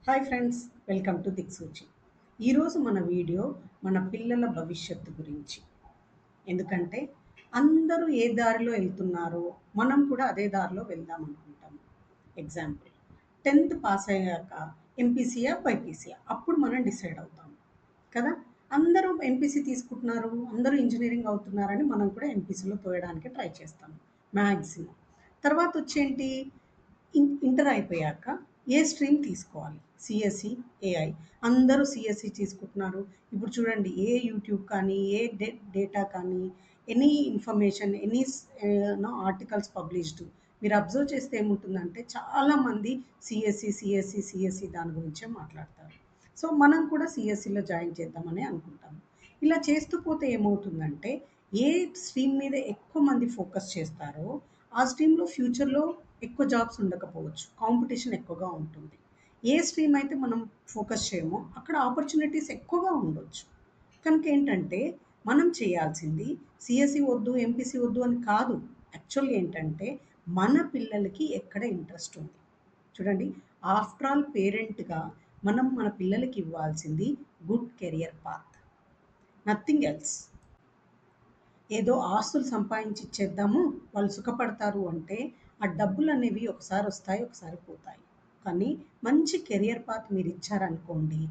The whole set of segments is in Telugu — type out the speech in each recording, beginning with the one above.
హాయ్ ఫ్రెండ్స్, వెల్కమ్ టు దిక్సూచి. ఈరోజు మన వీడియో మన పిల్లల భవిష్యత్తు గురించి. ఎందుకంటే అందరూ ఏ దారిలో వెళ్తున్నారో మనం కూడా అదే దారిలో వెళ్దాం అనుకుంటాము. ఎగ్జాంపుల్, 10th పాస్ అయ్యాక ఎంపీసీయా బైపీసీయా అప్పుడు మనం డిసైడ్ అవుతాం కదా. అందరూ ఎంపీసీ తీసుకుంటున్నారు, అందరూ ఇంజనీరింగ్ అవుతున్నారని మనం కూడా ఎంపీసీలో తోయడానికి ట్రై చేస్తాం మ్యాక్సిమం. తర్వాత వచ్చేంటి, ఇంటర్ అయిపోయాక ఏ స్ట్రీమ్ తీసుకోవాలి, సిఎస్సి, ఏఐ. అందరూ సిఎస్సి తీసుకుంటున్నారు. ఇప్పుడు చూడండి, ఏ యూట్యూబ్ కానీ, ఏ డేటా కానీ, any information, any articles published మీరు అబ్జర్వ్ చేస్తే ఏముంటుందంటే చాలామంది సిఎస్సి దాని గురించే మాట్లాడతారు. సో మనం కూడా సిఎస్సిలో జాయిన్ చేద్దామని అనుకుంటాము. ఇలా చేస్తూ పోతే ఏమవుతుందంటే, ఏ స్ట్రీమ్ మీద ఎక్కువ మంది ఫోకస్ చేస్తారో ఆ స్ట్రీమ్లో ఫ్యూచర్లో ఎక్కువ జాబ్స్ ఉండకపోవచ్చు, కాంపిటీషన్ ఎక్కువగా ఉంటుంది. ఏ స్ట్రీమ్ అయితే మనం ఫోకస్ చేయమో అక్కడ ఆపర్చునిటీస్ ఎక్కువగా ఉండొచ్చు. కనుక ఏంటంటే మనం చేయాల్సింది సిఎస్సి వద్దు, ఎంపీసీ వద్దు అని కాదు. యాక్చువల్గా ఏంటంటే మన పిల్లలకి ఎక్కడ ఇంట్రెస్ట్ ఉంది చూడండి. ఆఫ్టర్ ఆల్ పేరెంట్గా మనం మన పిల్లలకి ఇవ్వాల్సింది good career path, nothing else. ఏదో ఆస్తులు సంపాదించి ఇచ్చేద్దాము, వాళ్ళు సుఖపడతారు అంటే ఆ డబ్బులు అనేవి ఒకసారి వస్తాయి, ఒకసారి పోతాయి. కానీ మంచి కెరియర్ పాత్ మీరు ఇచ్చారనుకోండి,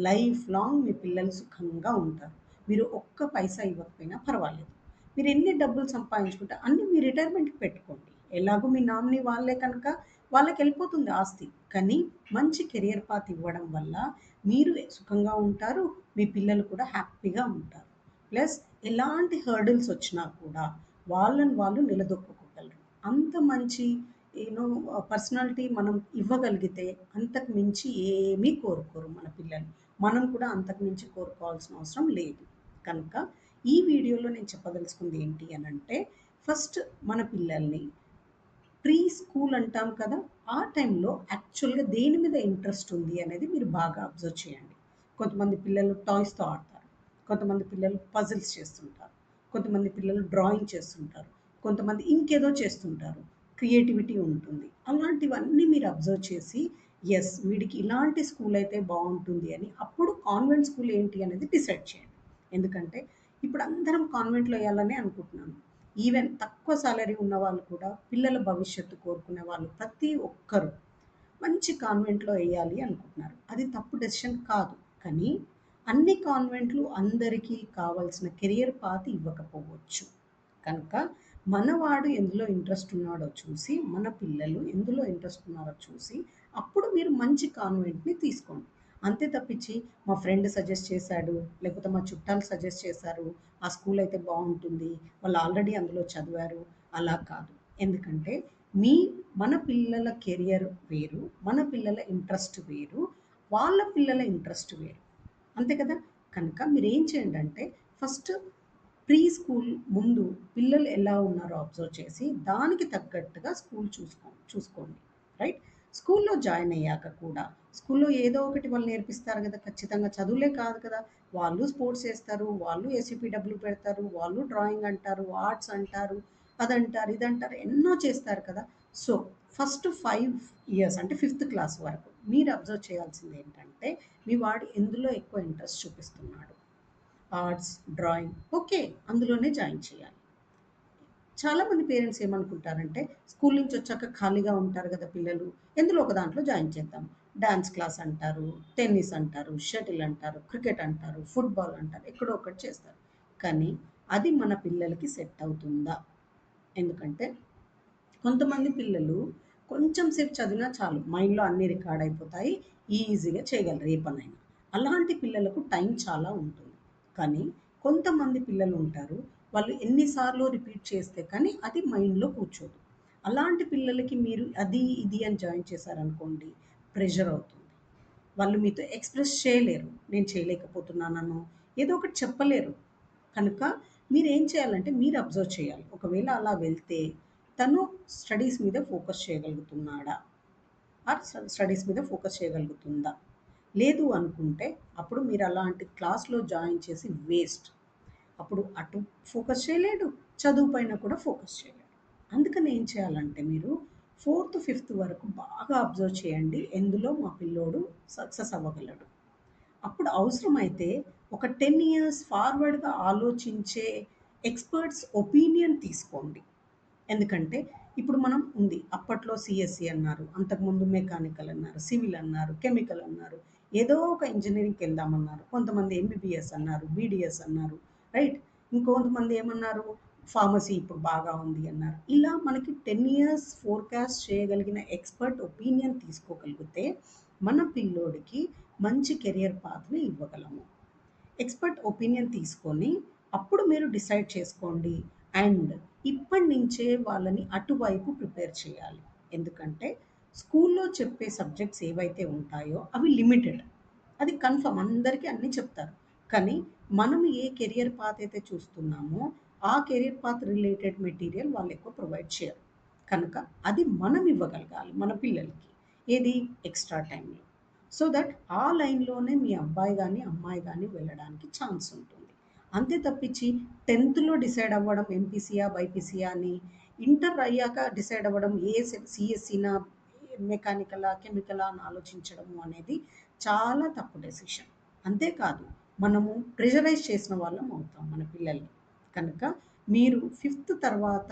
లైఫ్ లాంగ్ మీ పిల్లలు సుఖంగా ఉంటారు. మీరు ఒక్క పైసా ఇవ్వకపోయినా పర్వాలేదు. మీరు ఎన్ని డబ్బులు సంపాదించుకుంటే అన్నీ మీ రిటైర్మెంట్కి పెట్టుకోండి. ఎలాగో మీ నామినీ వాళ్ళే కనుక వాళ్ళకి వెళ్ళిపోతుంది ఆస్తి. కానీ మంచి కెరియర్ పాత్ ఇవ్వడం వల్ల మీరు సుఖంగా ఉంటారు, మీ పిల్లలు కూడా హ్యాపీగా ఉంటారు. ప్లస్ ఎలాంటి హర్డిల్స్ వచ్చినా కూడా వాళ్ళని వాళ్ళు నిలదొక్కుకోగలరు. అంత మంచి యూనో పర్సనాలిటీ మనం ఇవ్వగలిగితే అంతకు మించి ఏమీ కోరుకోరు మన పిల్లలు. మనం కూడా అంతకు మించి కోరుకోవాల్సిన అవసరం లేదు. కనుక ఈ వీడియోలో నేను చెప్పదలుచుకుంది ఏంటి అని అంటే, ఫస్ట్ మన పిల్లల్ని ప్రీ స్కూల్ అంటాం కదా, ఆ టైంలో యాక్చువల్గా దేని మీద ఇంట్రెస్ట్ ఉంది అనేది మీరు బాగా అబ్జర్వ్ చేయండి. కొంతమంది పిల్లలు టాయ్స్తో ఆడతారు, కొంతమంది పిల్లలు పజిల్స్ చేస్తుంటారు, కొంతమంది పిల్లలు డ్రాయింగ్ చేస్తుంటారు, కొంతమంది ఇంకేదో చేస్తుంటారు, క్రియేటివిటీ ఉంటుంది. అలాంటివన్నీ మీరు అబ్జర్వ్ చేసి ఎస్ వీడికి ఇలాంటి స్కూల్ అయితే బాగుంటుంది అని అప్పుడు కాన్వెంట్ స్కూల్ ఏంటి అనేది డిసైడ్ చేయండి. ఎందుకంటే ఇప్పుడు అందరం కాన్వెంట్లో వేయాలని అనుకుంటున్నాను. ఈవెన్ తక్కువ సాలరీ ఉన్న వాళ్ళు కూడా పిల్లల భవిష్యత్తు కోరుకునే వాళ్ళు ప్రతి ఒక్కరు మంచి కాన్వెంట్లో వేయాలి అనుకుంటున్నారు. అది తప్పు డెసిషన్ కాదు. కానీ అన్ని కాన్వెంట్లు అందరికీ కావాల్సిన కెరియర్ పాత్ ఇవ్వకపోవచ్చు. కనుక మనవాడు ఎందులో ఇంట్రెస్ట్ ఉన్నాడో చూసి, మన పిల్లలు ఎందులో ఇంట్రెస్ట్ ఉన్నారో చూసి అప్పుడు మీరు మంచి కాన్వెంట్ని తీసుకోండి. అంతే తప్పించి మా ఫ్రెండ్ సజెస్ట్ చేశాడు, లేకపోతే మా చుట్టాలు సజెస్ట్ చేశారు, ఆ స్కూల్ అయితే బాగుంటుంది, వాళ్ళు ఆల్రెడీ అందులో చదివారు, అలా కాదు. ఎందుకంటే మీ మన పిల్లల కెరియర్ వేరు, మన పిల్లల ఇంట్రెస్ట్ వేరు, వాళ్ళ పిల్లల ఇంట్రెస్ట్ వేరు. అంతే కదా. కనుక మీరు ఏం చేయండి అంటే, ఫస్ట్ ప్రీ స్కూల్ ముందు పిల్లలు ఎలా ఉన్నారో అబ్జర్వ్ చేసి దానికి తగ్గట్టుగా స్కూల్ చూసుకోండి. రైట్. స్కూల్లో జాయిన్ అయ్యాక కూడా స్కూల్లో ఏదో ఒకటి వాళ్ళు నేర్పిస్తారు కదా, ఖచ్చితంగా చదువులే కాదు కదా. వాళ్ళు స్పోర్ట్స్ చేస్తారు, వాళ్ళు ఏసీపీడబ్ల్యూ పెడతారు, వాళ్ళు డ్రాయింగ్ అంటారు, ఆర్ట్స్ అంటారు, అదంటారు, ఇదంటారు, ఎన్నో చేస్తారు కదా. సో ఫస్ట్ 5 years అంటే 5th క్లాస్ వరకు మీరు అబ్జర్వ్ చేయాల్సింది ఏంటంటే, మీ వాడు ఎందులో ఎక్కువ ఇంట్రెస్ట్ చూపిస్తున్నాడు. ఆర్ట్స్, డ్రాయింగ్, ఓకే, అందులోనే జాయిన్ చేయాలి. చాలామంది పేరెంట్స్ ఏమనుకుంటారంటే, స్కూల్ నుంచి వచ్చాక ఖాళీగా ఉంటారు కదా పిల్లలు, ఎందులో ఒక దాంట్లో జాయిన్ చేద్దాం. డాన్స్ క్లాస్ అంటారు, టెన్నిస్ అంటారు, షటిల్ అంటారు, క్రికెట్ అంటారు, ఫుట్బాల్ అంటారు, ఎక్కడో ఒకటి చేస్తారు. కానీ అది మన పిల్లలకి సెట్ అవుతుందా? ఎందుకంటే కొంతమంది పిల్లలు కొంచెం సేపు చదివినా చాలు, మైండ్లో అన్నీ రికార్డ్ అయిపోతాయి, ఈజీగా చేయగలరు ఏ పనైనా. అలాంటి పిల్లలకు టైం చాలా ఉంటుంది. కానీ కొంతమంది పిల్లలు ఉంటారు, వాళ్ళు ఎన్నిసార్లు రిపీట్ చేస్తే కానీ అది మైండ్లో కూర్చోదు. అలాంటి పిల్లలకి మీరు అది ఇది అని జాయిన్ చేశారనుకోండి, ప్రెషర్ అవుతుంది. వాళ్ళు మీతో ఎక్స్ప్రెస్ చేయలేరు, నేను చేయలేకపోతున్నానను, ఏదో ఒకటి చెప్పలేరు. కనుక మీరేం చేయాలంటే మీరు అబ్జర్వ్ చేయాలి. ఒకవేళ అలా వెళ్తే తను స్టడీస్ మీద ఫోకస్ చేయగలుగుతున్నాడా, ఆర్ స్టడీస్ మీద ఫోకస్ చేయగలుగుతుందా? లేదు అనుకుంటే అప్పుడు మీరు అలాంటి క్లాస్లో జాయిన్ చేసి వేస్ట్. అప్పుడు అటు ఫోకస్ చేయలేడు, చదువు పైన కూడా ఫోకస్ చేయలేడు. అందుకని ఏం చేయాలంటే మీరు ఫోర్త్, ఫిఫ్త్ వరకు బాగా అబ్జర్వ్ చేయండి. ఎందులో మా పిల్లోడు సక్సెస్ అవ్వగలడు. అప్పుడు అవసరమైతే ఒక 10 ఇయర్స్ ఫార్వర్డ్‌గా ఆలోచించే ఎక్స్‌పర్ట్స్ ఒపీనియన్ తీసుకోండి. ఎందుకంటే ఇప్పుడు మనం ఉంది. అప్పట్లో సీఎస్‌సి అన్నారు. అంతకుముందు మెకానికల్ అన్నారు. సివిల్ అన్నారు. కెమికల్ అన్నారు. ఏదో ఒక ఇంజినీరింగ్‌కెళ్దామన్నారు. కొంతమంది ఎంబీబీఎస్ అన్నారు. బీడీఎస్ అన్నారు. రైట్? ఇంకొంతమంది ఏమన్నారు? ఫార్మసీ ఇప్పుడు బాగా ఉంది అన్నారు. ఇలా మనకి 10 ఇయర్స్ ఫోర్‌కాస్ట్ చేయగలిగిన ఎక్స్‌పర్ట్ ఒపీనియన్ తీసుకోగలిగితే మన పిల్లోడికి మంచి కెరియర్ పాత్‌ని ఇవ్వగలము. ఎక్స్‌పర్ట్ ఒపీనియన్ తీసుకొని అప్పుడు మీరు డిసైడ్ చేసుకోండి. అండ్ ఇప్పటి నుంచే వాళ్ళని అటువైపు ప్రిపేర్ చేయాలి. ఎందుకంటే స్కూల్లో చెప్పే సబ్జెక్ట్స్ ఏవైతే ఉంటాయో అవి లిమిటెడ్. అది కన్ఫర్మ్ అందరికీ అన్నీ చెప్తారు. కానీ మనం ఏ కెరియర్ పాత్ అయితే చూస్తున్నామో ఆ కెరియర్ పాత్ రిలేటెడ్ మెటీరియల్ వాళ్ళు ఎక్కువ ప్రొవైడ్ చేయరు. కనుక అది మనం ఇవ్వగలగాలి మన పిల్లలకి. ఏది? ఎక్స్‌ట్రా టైమ్‌లో. సో దట్ ఆ లైన్‌లోనే మీ అబ్బాయి గాని, అమ్మాయి గాని వెళ్ళడానికి ఛాన్స్ ఉంటుంది. అంతే తప్పించి 10థ్‌లో డిసైడ్ అవ్వడం ఎంపీసీయా, బైపీసీయా అని ఇంటర్ అయ్యాక డిసైడ్ అవ్వడం సీఎస్‌సీనా, మెకానికలా, కెమికలా అని ఆలోచించడము అనేది చాలా తప్పు డెసిషన్. అంతేకాదు మనము ప్రెషరైజ్ చేసిన వాళ్ళం అవుతాం మన పిల్లల్ని. కనుక మీరు ఫిఫ్త్ తర్వాత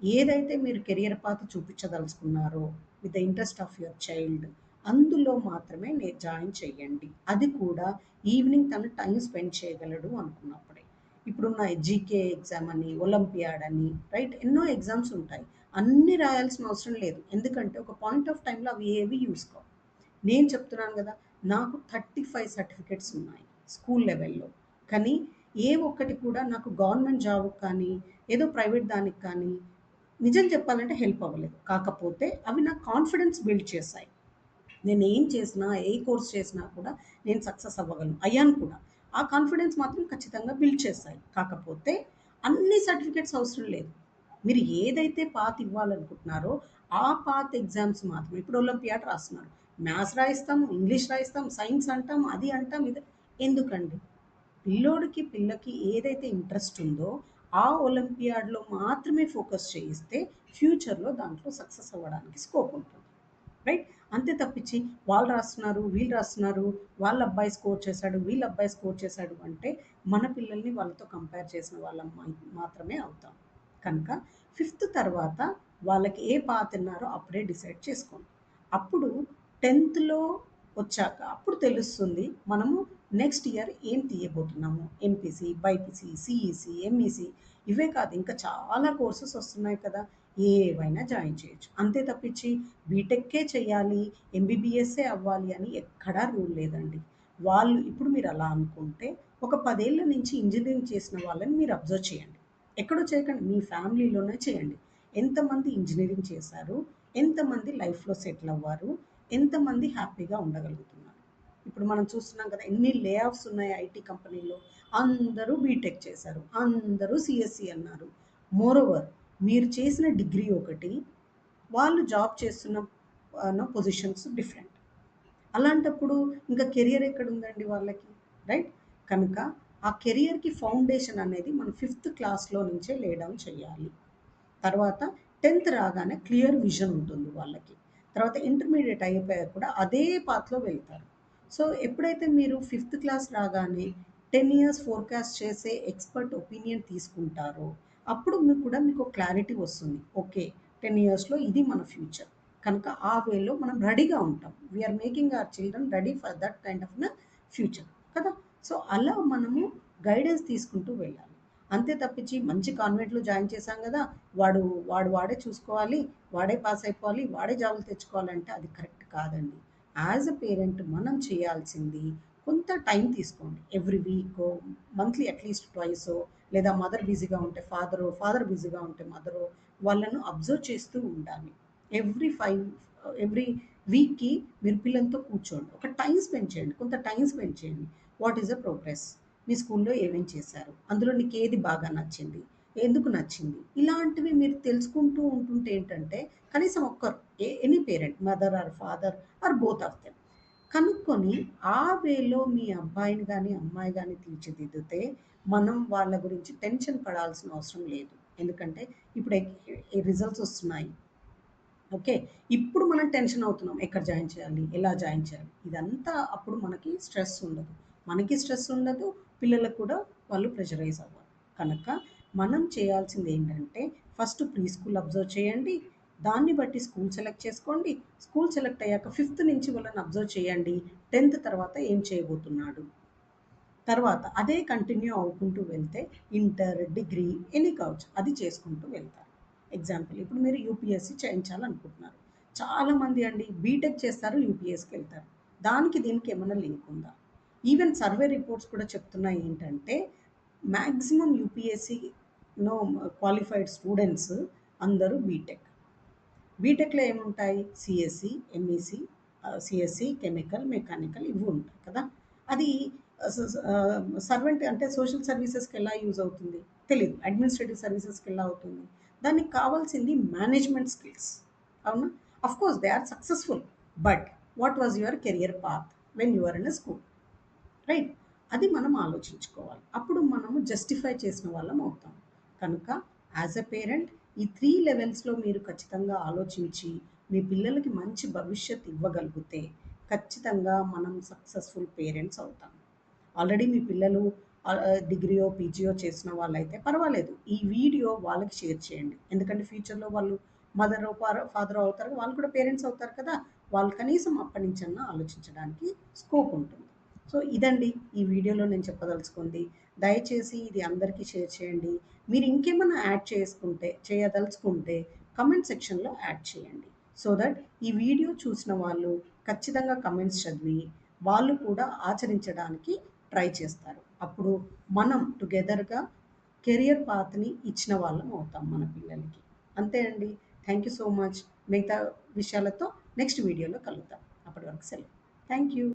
ఏదైతే మీరు కెరియర్ పాత్ చూపించదలుచుకున్నారో with the interest of your child అందులో మాత్రమే జాయిన్ చేయండి. అది కూడా ఈవినింగ్ తను టైం స్పెండ్ చేయగలడు అనుకున్నప్పుడే. ఇప్పుడున్న జీకే ఎగ్జామ్ అని, ఒలింపియాడ్ అని, రైట్? ఎన్నో ఎగ్జామ్స్ ఉంటాయి. అన్నీ రాయాల్సిన అవసరం లేదు. ఎందుకంటే ఒక పాయింట్ ఆఫ్ టైంలో అవి ఏవి యూస్ కావు. నేను చెప్తున్నాను కదా, నాకు 35 సర్టిఫికెట్స్ ఉన్నాయి స్కూల్ లెవెల్లో. కానీ ఏ ఒక్కటి కూడా నాకు గవర్నమెంట్ జాబ్‌కి కానీ, ఏదో ప్రైవేట్ దానికి కానీ నిజం చెప్పాలంటే హెల్ప్ అవ్వలేదు. కాకపోతే అవి నాకు కాన్ఫిడెన్స్ బిల్డ్ చేశాయి. నేను ఏం చేసినా, ఏ కోర్స్ చేసినా కూడా నేను సక్సెస్ అవ్వగలను. అయ్యాను కూడా. ఆ కాన్ఫిడెన్స్ మాత్రం ఖచ్చితంగా బిల్డ్ చేశాయి. కాకపోతే అన్ని సర్టిఫికేట్స్ అవసరం లేదు. మీరు ఏదైతే పాత్ ఇవ్వాలనుకుంటున్నారో, ఆ పాత్ ఎగ్జామ్స్ మాత్రమే. ఇప్పుడు ఒలింపియాడ్ రాస్తున్నారు. మ్యాథ్స్ రాయిస్తాం, ఇంగ్లీష్ రాయిస్తాం, సైన్స్ అంటాం, అది అంటాం, ఇది ఎందుకండి? పిల్లోడికి, పిల్లకి ఏదైతే ఇంట్రెస్ట్ ఉందో, ఆ ఒలింపియాడ్‌లో మాత్రమే ఫోకస్ చేయిస్తే ఫ్యూచర్‌లో దాంట్లో సక్సెస్ అవ్వడానికి స్కోప్ ఉంటుంది. రైట్? అంతే తప్పించి వాళ్ళు రాస్తున్నారు, వీళ్ళు రాస్తున్నారు, వాళ్ళ అబ్బాయి స్కోర్ చేశాడు, వీళ్ళ అబ్బాయి స్కోర్ చేశాడు అంటే మన పిల్లల్ని వాళ్ళతో కంపేర్ చేసిన వాళ్ళం మాత్రమే అవుతాం. కనుక ఫిఫ్త్ తర్వాత వాళ్ళకి ఏ పాత్ ఉన్నారో అప్పుడే డిసైడ్ చేసుకోండి. అప్పుడు 10థ్‌లో వచ్చాక అప్పుడు తెలుస్తుంది మనము నెక్స్ట్ ఇయర్ ఏం తీయబోతున్నాము. ఎంపీసీ, బైపీసీ, సీఈసీ, ఎంఈసీ ఇవే కాదు ఇంకా చాలా కోర్సెస్ వస్తున్నాయి కదా! ఏవైనా జాయిన్ చేయొచ్చు. అంతే తప్పించి బీటెక్కే చేయాలి, ఎంబీబీఎస్సే అవ్వాలి అని ఎక్కడా రూల్ లేదండి. వాళ్ళు ఇప్పుడు మీరు అలా అనుకుంటే ఒక 10 ఏళ్ల నుంచి ఇంజినీరింగ్ చేసిన వాళ్ళని మీరు అబ్జర్వ్ చేయండి. ఎక్కడో చేయకండి. మీ ఫ్యామిలీలోనే చేయండి. ఎంతమంది ఇంజినీరింగ్ చేశారు? ఎంతమంది లైఫ్‌లో సెటిల్ అవ్వారు? ఎంతమంది హ్యాపీగా ఉండగలుగుతున్నారు? ఇప్పుడు మనం చూస్తున్నాం కదా! ఎన్ని లే ఆఫ్స్ ఉన్నాయి ఐటీ కంపెనీలో. అందరూ బీటెక్ చేశారు. అందరూ సీఎస్‌సి అన్నారు. మోరోవర్ మీరు చేసిన డిగ్రీ ఒకటి, వాళ్ళు జాబ్ చేస్తున్న పొజిషన్స్ డిఫరెంట్. అలాంటప్పుడు ఇంకా కెరియర్ ఎక్కడుందండి వాళ్ళకి? రైట్? కనుక ఆ కెరియర్‌కి ఫౌండేషన్ అనేది మనం ఫిఫ్త్ క్లాస్‌లో నుంచే లే డౌన్ చేయాలి. తర్వాత 10థ్ రాగానే క్లియర్ విజన్ ఉంటుంది వాళ్ళకి. తర్వాత ఇంటర్మీడియేట్ అయిపోయాక కూడా అదే పాత్‌లో వెళ్తారు. సో, ఎప్పుడైతే మీరు ఫిఫ్త్ క్లాస్ రాగానే 10 ఇయర్స్ ఫోర్‌కాస్ట్ చేసే ఎక్స్‌పర్ట్ ఒపీనియన్ తీసుకుంటారో, అప్పుడు మీకు క్లారిటీ వస్తుంది. ఓకే. 10 ఇయర్స్‌లో ఇది మన ఫ్యూచర్. కనుక ఆ వేలో మనం రెడీగా ఉంటాం. We are making our children ready for that kind of future కదా! సో, అలా మనము గైడెన్స్ తీసుకుంటూ వెళ్ళాలి. అంతే తప్పించి మంచి కాన్వెంట్‌లో జాయిన్ చేశాం గదా! వాడు వాడే చూసుకోవాలి, వాడే పాస్ అయిపోవాలి, వాడే జాబులు తెచ్చుకోవాలంటే అది కరెక్ట్ కాదండి. యాజ్ ఎ పేరెంట్ మనం చేయాల్సింది కొంత టైం తీసుకోండి. ఎవ్రీ వీకో, మంత్లీ అట్‌లీస్ట్ ట్వైసో లేదా మదర్ బిజీగా ఉంటే ఫాదర్ బిజీగా ఉంటే మదరో వాళ్ళను అబ్జర్వ్ చేస్తూ ఉండాలి. ఎవ్రీ 5 ఎవ్రీ వీక్‌కి మీరు పిల్లలతో కూర్చోండి. ఒక టైం స్పెండ్ చేయండి. కొంత టైం స్పెండ్ చేయండి. What is the progress? మీ స్కూల్లో ఏమేం చేశారు? అందులో నీకేది బాగా నచ్చింది? ఎందుకు నచ్చింది? ఇలాంటివి మీరు తెలుసుకుంటూ ఉంటుంటే ఏంటంటే, కనీసం ఒక్కరు any parent mother or father or both of them కనుక్కొని, ఆ వేలో మీ అబ్బాయిని గాని, అమ్మాయి గాని తీర్చిదిద్దితే, మనం వాళ్ళ గురించి టెన్షన్ పడాల్సిన అవసరం లేదు. ఎందుకంటే ఇప్పుడు రిజల్ట్స్ వస్తున్నాయి. ఓకే. ఇప్పుడు మనం టెన్షన్ అవుతున్నాం. ఎక్కడ జాయిన్ చేయాలి? ఎలా జాయిన్ చేయాలి? ఇదంతా అప్పుడు మనకి స్ట్రెస్ ఉండదు. మనకి స్ట్రెస్ ఉండదు. పిల్లలకు కూడా వాళ్ళు ప్రెషరైజ్ అవ్వరు. కనుక మనం చేయాల్సిందేంటంటే ఫస్ట్ ప్రీ స్కూల్ అబ్జర్వ్ చేయండి. దాన్ని బట్టి స్కూల్ సెలెక్ట్ చేసుకోండి. స్కూల్ సెలెక్ట్ అయ్యాక ఫిఫ్త్ నుంచి వాళ్ళని అబ్జర్వ్ చేయండి. 10థ్ తర్వాత ఏం చేయబోతున్నాడు? తర్వాత అదే కంటిన్యూ అవుకుంటూ వెళ్తే ఇంటర్, డిగ్రీ ఎనీ కావచ్చు అది చేసుకుంటూ వెళ్తారు. ఎగ్జాంపుల్ ఇప్పుడు మీరు యూపీఎస్సీ చేయించాలనుకుంటున్నారు. చాలామంది అండి బీటెక్ చేస్తారు, యూపీఎస్సికి వెళ్తారు. దానికి దీనికి ఏమైనా లింక్ ఉందా? ఈవెన్ సర్వే రిపోర్ట్స్ కూడా చెప్తున్నాయి ఏంటంటే మ్యాక్సిమం యూపీఎస్సీలో క్వాలిఫైడ్ స్టూడెంట్స్ అందరూ బీటెక్. బీటెక్‌లో ఏముంటాయి? CSC, MEC, CSC, chemical, mechanical ఇవి ఉంటాయి కదా! అది సర్వెంట్ అంటే సోషల్ సర్వీసెస్‌కి ఎలా యూజ్ అవుతుంది? తెలీదు. అడ్మినిస్ట్రేటివ్ సర్వీసెస్‌కి ఎలా అవుతుంది? దానికి కావాల్సింది మేనేజ్మెంట్ స్కిల్స్. అవునా? Of course they are successful. But what was your career path when you are in a school? Right? అది మనం ఆలోచించుకోవాలి. అప్పుడు మనము జస్టిఫై చేసిన వాళ్ళం అవుతాం. కనుక యాజ్ ఎ పేరెంట్ ఈ 3 లెవెల్స్‌లో మీరు ఖచ్చితంగా ఆలోచించి, మీ పిల్లలకి మంచి భవిష్యత్ ఇవ్వగలిగితే, ఖచ్చితంగా మనం సక్సెస్‌ఫుల్ పేరెంట్స్ అవుతాం. ఆల్రెడీ మీ పిల్లలు డిగ్రీయో, పీజీయో చేసిన వాళ్ళైతే పర్వాలేదు. ఈ వీడియో వాళ్ళకి షేర్ చేయండి. ఎందుకంటే ఫ్యూచర్‌లో వాళ్ళు మదరో, ఫాదరో అవుతారు. వాళ్ళు కూడా పేరెంట్స్ అవుతారు కదా! వాళ్ళు కనీసం అప్పటి నుంచన్నా ఆలోచించడానికి స్కోప్ ఉంటుంది. సో, ఇదండి ఈ వీడియోలో నేను చెప్పదలుచుకుంది. దయచేసి ఇది అందరికీ షేర్ చేయండి. మీరు ఇంకేమన్నా యాడ్ చేయదలుచుకుంటే కామెంట్ సెక్షన్‌లో యాడ్ చేయండి. సో దట్ ఈ వీడియో చూసిన వాళ్ళు ఖచ్చితంగా కమెంట్స్ చదివి వాళ్ళు కూడా ఆచరించడానికి ట్రై చేస్తారు. అప్పుడు మనం టుగెదర్‌గా కెరియర్ పాత్‌ని ఇచ్చిన వాళ్ళం అవుతాం మన పిల్లలకి. అంతే అండి. Thank you so much. మిగతా విషయాలతో నెక్స్ట్ వీడియోలో కలుద్దాం. అప్పటి వరకు సెలవు. Thank you.